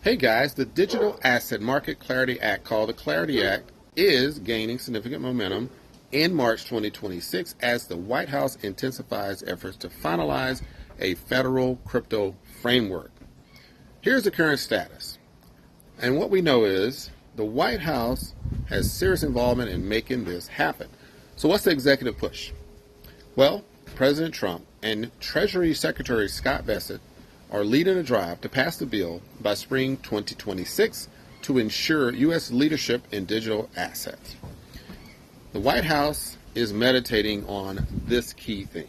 Hey guys, the Digital Asset Market Clarity Act, called the Clarity Act, is gaining significant momentum in March 2026 as the White House intensifies efforts to finalize a federal crypto framework. Here's the current status. And what we know is the White House has serious involvement in making this happen. So what's the executive push? Well, President Trump and Treasury Secretary Scott Bessent are leading a drive to pass the bill by spring 2026 to ensure U.S. leadership in digital assets. The White House is meditating on this key thing.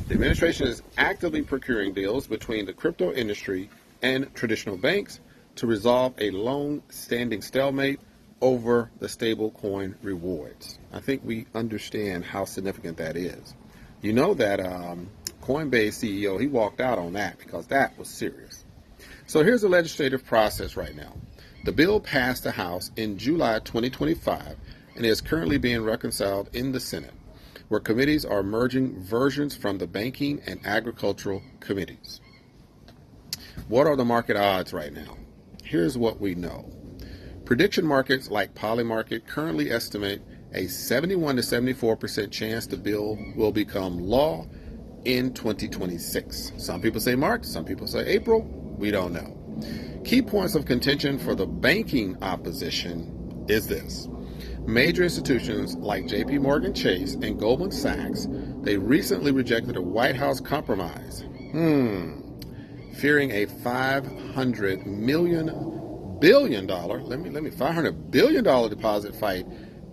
The administration is actively procuring deals between the crypto industry and traditional banks to resolve a long-standing stalemate over the stablecoin rewards. I think we understand how significant that is. You know that Coinbase CEO, he walked out on that because that was serious. So here's the legislative process right now. The bill passed the House in July 2025 and is currently being reconciled in the Senate, where committees are merging versions from the banking and agricultural committees. What are the market odds right now? Here's what we know. Prediction markets like Polymarket currently estimate a 71 to 74% chance the bill will become law in 2026. Some people say March, some people say April. We don't know. Key points of contention for the banking opposition is this. Major institutions like JP Morgan Chase and Goldman Sachs, they recently rejected a White House compromise, fearing a $500 billion deposit fight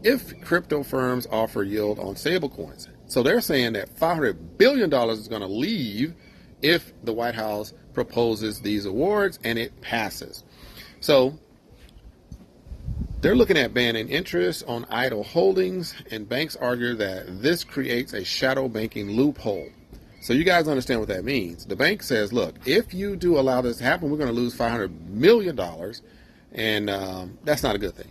if crypto firms offer yield on stablecoins. So they're saying that $500 billion is going to leave if the White House proposes these awards and it passes. So they're looking at banning interest on idle holdings, and banks argue that this creates a shadow banking loophole. So you guys understand what that means. The bank says, look, if you do allow this to happen, we're going to lose $500 million, and that's not a good thing.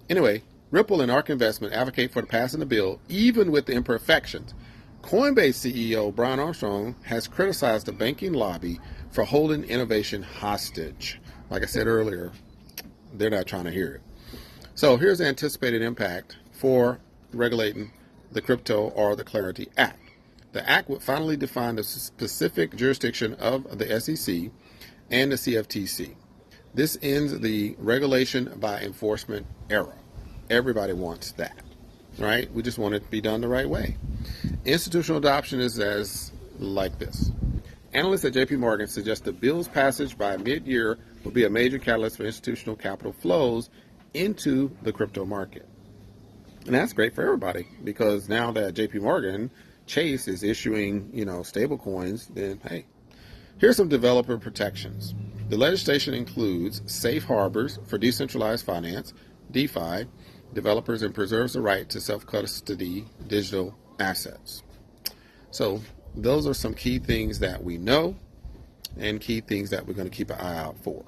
Anyway, Ripple and ARK Investment advocate for the passing the bill, even with the imperfections. Coinbase CEO Brian Armstrong has criticized the banking lobby for holding innovation hostage. Like I said earlier, they're not trying to hear it. So here's the anticipated impact for regulating the crypto or the Clarity Act. The act would finally define the specific jurisdiction of the SEC and the CFTC. This ends the regulation by enforcement era. Everybody wants that, right? We just want it to be done the right way. Institutional adoption is like this. Analysts at JP Morgan suggest the bill's passage by mid-year will be a major catalyst for institutional capital flows into the crypto market. And that's great for everybody, because now that JP Morgan Chase is issuing, stable coins, then hey, here's some developer protections. The legislation includes safe harbors for decentralized finance, DeFi, developers, and preserves the right to self-custody digital assets. So those are some key things that we know and key things that we're going to keep an eye out for.